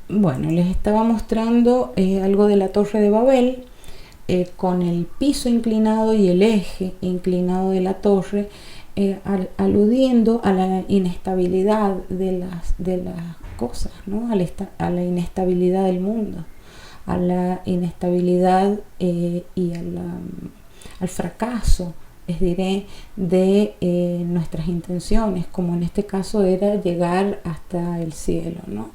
Bueno, les estaba mostrando algo de la Torre de Babel, con el piso inclinado y el eje inclinado de la torre, aludiendo a la inestabilidad de las cosas, ¿no? A la inestabilidad del mundo, a la inestabilidad al fracaso, les diré, de nuestras intenciones, como en este caso era llegar hasta el cielo, ¿no?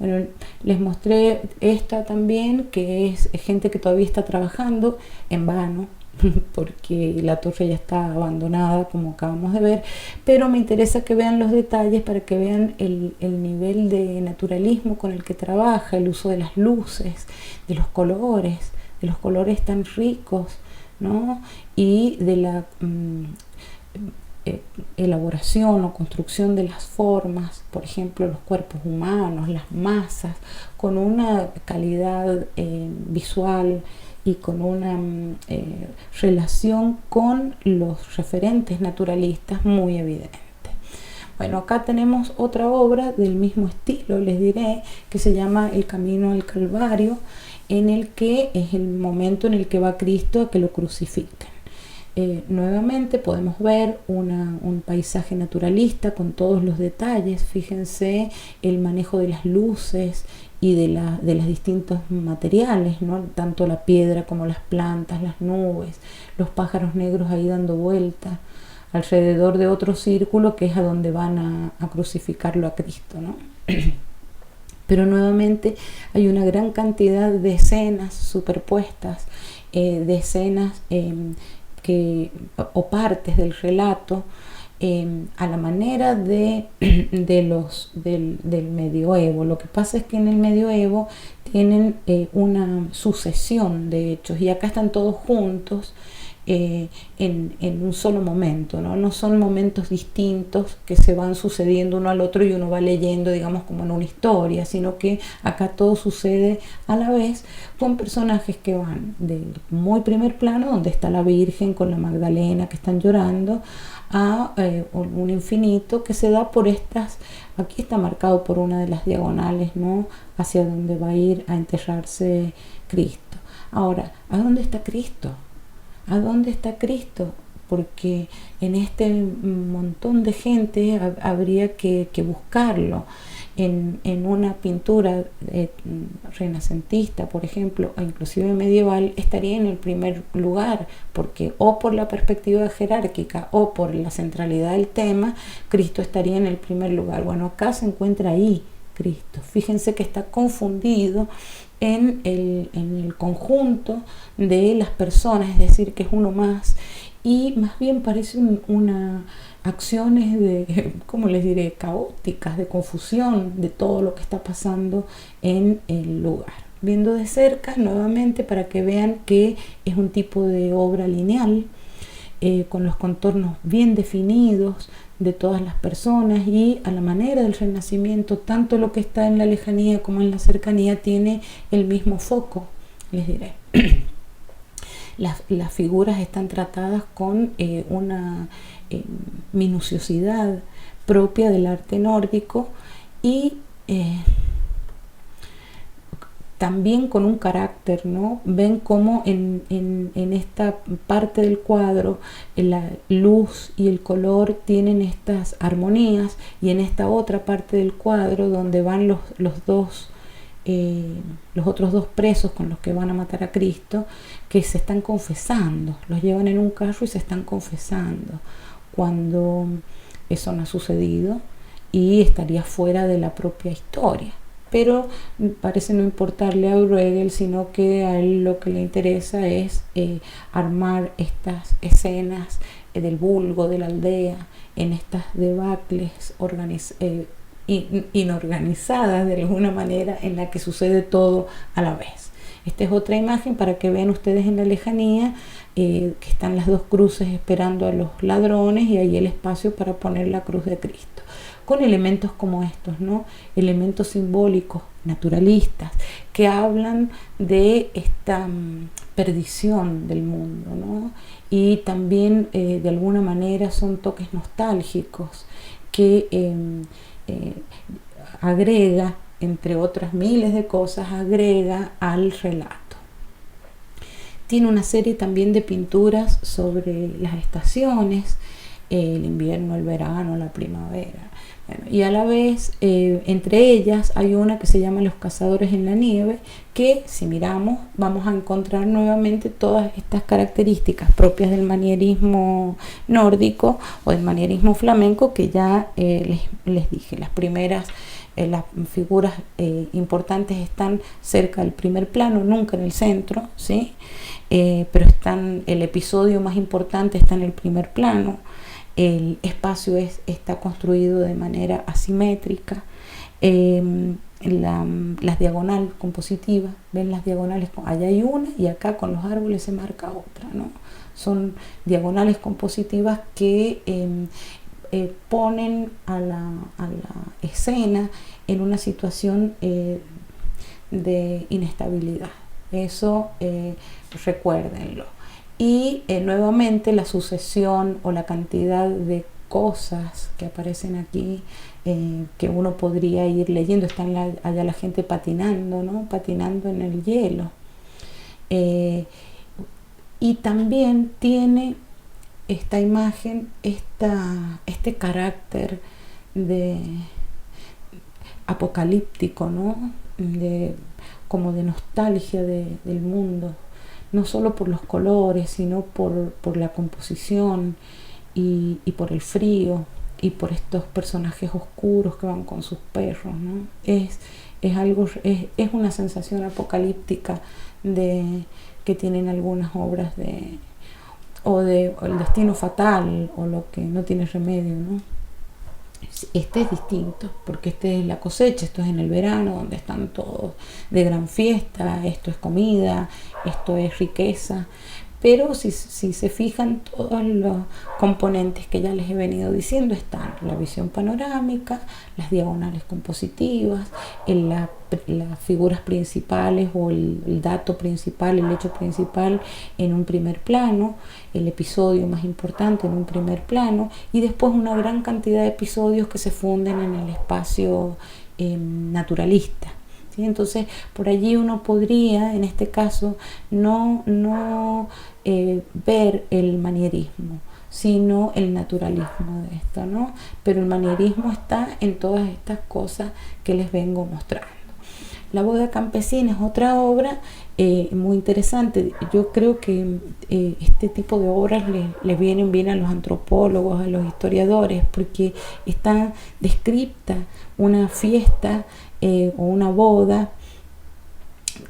Bueno, les mostré esta también, que es gente que todavía está trabajando en vano, porque la torre ya está abandonada, como acabamos de ver, pero me interesa que vean los detalles para que vean el nivel de naturalismo con el que trabaja, el uso de las luces, de los colores tan ricos, ¿no? Y de la elaboración o construcción de las formas, por ejemplo los cuerpos humanos, las masas, con una calidad visual y con una relación con los referentes naturalistas muy evidente. Bueno, acá tenemos otra obra del mismo estilo, les diré, que se llama El Camino al Calvario, en el que es el momento en el que va Cristo a que lo crucifiquen. Nuevamente podemos ver un paisaje naturalista con todos los detalles. Fíjense el manejo de las luces y de los distintos materiales, ¿no? Tanto la piedra como las plantas, las nubes, los pájaros negros ahí dando vueltas alrededor de otro círculo que es a donde van a crucificarlo a Cristo, ¿no? Pero nuevamente hay una gran cantidad de escenas superpuestas, de escenas o partes del relato, a la manera del medioevo. Lo que pasa es que en el medioevo tienen una sucesión de hechos y acá están todos juntos en un solo momento, ¿no? No son momentos distintos que se van sucediendo uno al otro y uno va leyendo, digamos, como en una historia, sino que acá todo sucede a la vez con personajes que van del muy primer plano, donde está la Virgen con la Magdalena que están llorando, a un infinito que se da por estas, aquí está marcado por una de las diagonales, ¿no? Hacia donde va a ir a enterrarse Cristo. Ahora, ¿a dónde está Cristo? ¿A dónde está Cristo? Porque en este montón de gente habría que buscarlo. En una pintura renacentista, por ejemplo, o inclusive medieval, estaría en el primer lugar, porque o por la perspectiva jerárquica o por la centralidad del tema, Cristo estaría en el primer lugar. Bueno, acá se encuentra ahí Cristo. Fíjense que está confundido en el conjunto de las personas, es decir, que es uno más, y más bien parecen acciones de, ¿cómo les diré?, caóticas, de confusión de todo lo que está pasando en el lugar. Viendo de cerca, nuevamente, para que vean que es un tipo de obra lineal, con los contornos bien definidos de todas las personas, y a la manera del Renacimiento, tanto lo que está en la lejanía como en la cercanía tiene el mismo foco, les diré. Las figuras están tratadas con una minuciosidad propia del arte nórdico y también con un carácter, ¿no? Ven cómo en esta parte del cuadro la luz y el color tienen estas armonías, y en esta otra parte del cuadro donde van los otros dos presos con los que van a matar a Cristo, que se están confesando, los llevan en un carro y se están confesando, cuando eso no ha sucedido y estaría fuera de la propia historia. Pero parece no importarle a Bruegel, sino que a él lo que le interesa es armar estas escenas del vulgo, de la aldea, en estas debacles inorganizadas de alguna manera, en la que sucede todo a la vez. Esta es otra imagen para que vean ustedes en la lejanía que están las dos cruces esperando a los ladrones, y ahí el espacio para poner la cruz de Cristo, con elementos como estos, ¿no? Elementos simbólicos, naturalistas, que hablan de esta perdición del mundo, ¿no? Y también de alguna manera son toques nostálgicos que agrega entre otras miles de cosas, agrega al relato. Tiene una serie también de pinturas sobre las estaciones, el invierno, el verano, la primavera. Bueno, y a la vez, entre ellas hay una que se llama Los cazadores en la nieve, que si miramos vamos a encontrar nuevamente todas estas características propias del manierismo nórdico o del manierismo flamenco que ya les dije. Las primeras, las figuras importantes están cerca del primer plano, nunca en el centro, ¿sí? Pero el episodio más importante está en el primer plano. El espacio está construido de manera asimétrica. Las diagonales compositivas, ven las diagonales, allá hay una y acá con los árboles se marca otra, ¿no? Son diagonales compositivas que ponen a la escena en una situación de inestabilidad. Eso recuérdenlo. Y nuevamente la sucesión o la cantidad de cosas que aparecen aquí que uno podría ir leyendo. Están allá la gente patinando, ¿no? Patinando en el hielo. Y también tiene esta imagen, este carácter de apocalíptico, ¿no? Como de nostalgia del mundo, no solo por los colores, sino por la composición y por el frío y por estos personajes oscuros que van con sus perros, ¿no? Es una sensación apocalíptica que tienen algunas obras o el destino fatal o lo que no tiene remedio, ¿no? Este es distinto porque este es la cosecha, esto es en el verano donde están todos de gran fiesta, esto es comida, esto es riqueza, pero si se fijan, todos los componentes que ya les he venido diciendo están: la visión panorámica, las diagonales compositivas, las figuras principales o el dato principal, el hecho principal en un primer plano, el episodio más importante en un primer plano, y después una gran cantidad de episodios que se funden en el espacio naturalista. ¿Sí? Entonces, por allí uno podría, en este caso, no ver el manierismo, sino el naturalismo de esto, ¿no? Pero el manierismo está en todas estas cosas que les vengo mostrando. La boda campesina es otra obra muy interesante. Yo creo que este tipo de obras les vienen bien a los antropólogos, a los historiadores, porque está descrita una fiesta o una boda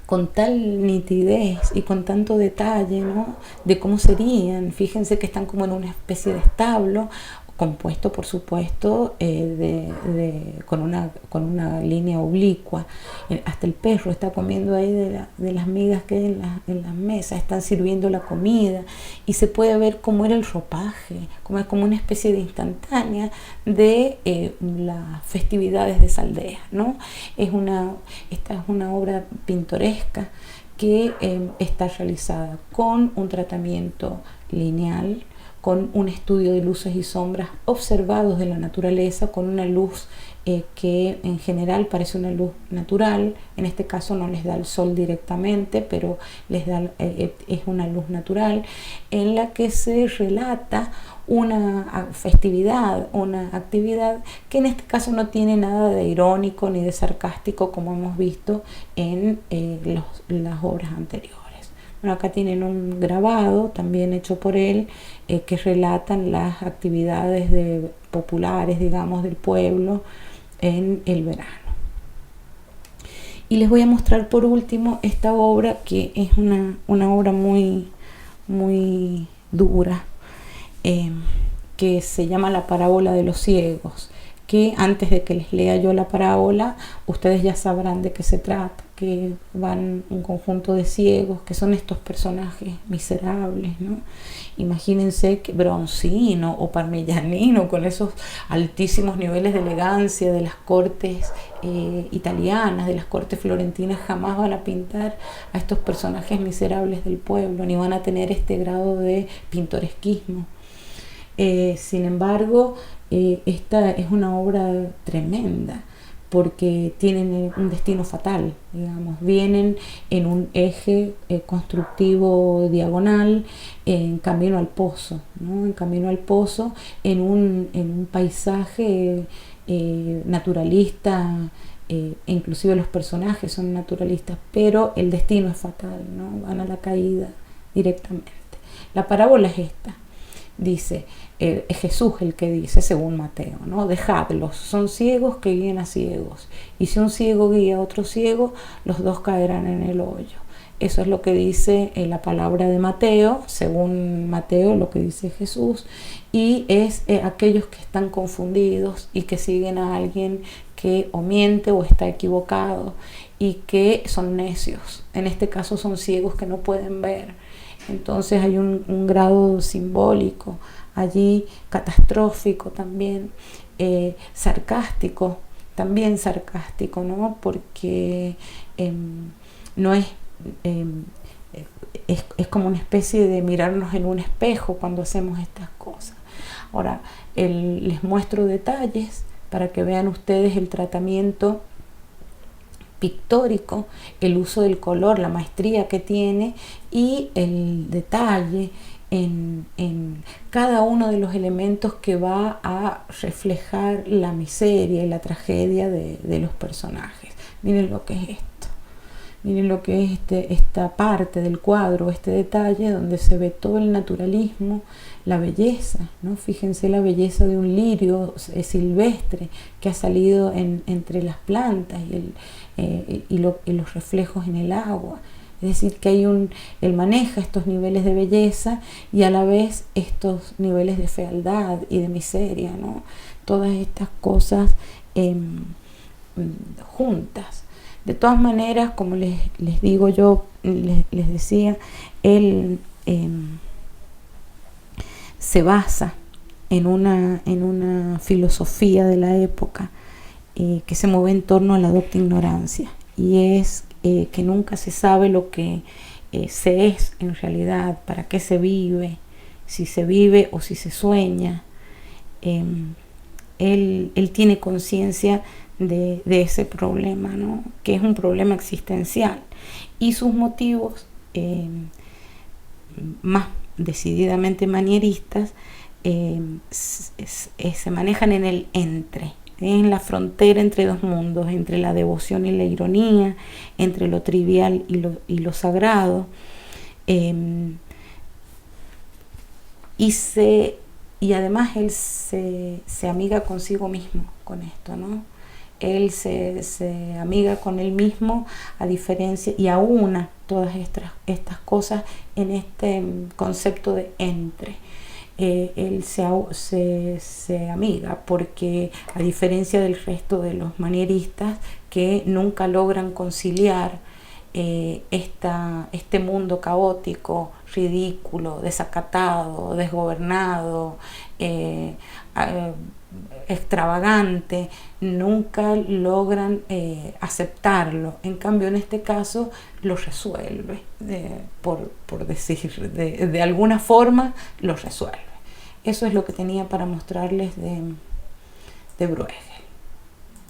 con tal nitidez y con tanto detalle, ¿no? De cómo serían. Fíjense que están como en una especie de establo, compuesto por supuesto con una línea oblicua. Hasta el perro está comiendo ahí de las migas que hay en las mesas. Están sirviendo la comida y se puede ver cómo era el ropaje, como una especie de instantánea de las festividades de esa aldea, ¿no? Esta es una obra pintoresca que está realizada con un tratamiento lineal, con un estudio de luces y sombras observados de la naturaleza, con una luz que en general parece una luz natural. En este caso no les da el sol directamente, pero es una luz natural en la que se relata una festividad, una actividad que en este caso no tiene nada de irónico ni de sarcástico, como hemos visto en las obras anteriores. Bueno, acá tienen un grabado también hecho por él que relatan las actividades populares, digamos, del pueblo en el verano. Y les voy a mostrar por último esta obra, que es una obra muy, muy dura, que se llama La parábola de los ciegos, que antes de que les lea yo la parábola, ustedes ya sabrán de qué se trata, que van un conjunto de ciegos, que son estos personajes miserables, ¿no? Imagínense que Bronzino o Parmigianino, con esos altísimos niveles de elegancia de las cortes italianas, de las cortes florentinas, jamás van a pintar a estos personajes miserables del pueblo, ni van a tener este grado de pintoresquismo. Sin embargo, esta es una obra tremenda, porque tienen un destino fatal, digamos, vienen en un eje constructivo diagonal en camino al pozo, ¿no? En camino al pozo, en un paisaje naturalista, inclusive los personajes son naturalistas, pero el destino es fatal, ¿no? Van a la caída directamente. La parábola es esta. Dice, es Jesús el que dice, según Mateo, ¿no? Dejadlos, son ciegos que guían a ciegos, y si un ciego guía a otro ciego, los dos caerán en el hoyo. Eso es lo que dice la palabra de Mateo, según Mateo lo que dice Jesús, y es aquellos que están confundidos y que siguen a alguien que o miente o está equivocado y que son necios. En este caso son ciegos que no pueden ver. Entonces hay un grado simbólico allí, catastrófico también, sarcástico, ¿no? Porque no es, es como una especie de mirarnos en un espejo cuando hacemos estas cosas. Ahora, les muestro detalles para que vean ustedes el tratamiento pictórico, el uso del color, la maestría que tiene y el detalle en cada uno de los elementos que va a reflejar la miseria y la tragedia de los personajes. Miren lo que es esto. Miren lo que es esta parte del cuadro, este detalle donde se ve todo el naturalismo, la belleza, ¿no? Fíjense la belleza de un lirio silvestre que ha salido entre las plantas y los reflejos en el agua. Es decir, que él maneja estos niveles de belleza y a la vez estos niveles de fealdad y de miseria, ¿no? Todas estas cosas juntas. De todas maneras, como les digo yo, les decía, él se basa en una filosofía de la época que se mueve en torno a la docta ignorancia, y es que nunca se sabe lo que se es en realidad, para qué se vive, si se vive o si se sueña. Él tiene conciencia de ese problema, ¿no? Que es un problema existencial, y sus motivos más decididamente manieristas se manejan en el en la frontera entre dos mundos, entre la devoción y la ironía, entre lo trivial y lo sagrado, y además él se amiga consigo mismo con esto, ¿no? Él se amiga con él mismo, a diferencia, y aúna todas estas cosas en este concepto de entre. Él se amiga porque, a diferencia del resto de los manieristas que nunca logran conciliar este mundo caótico, ridículo, desacatado, desgobernado, extravagante, nunca logran aceptarlo. En cambio, en este caso lo resuelve, por decir, de alguna forma lo resuelve. Eso es lo que tenía para mostrarles de Bruegel.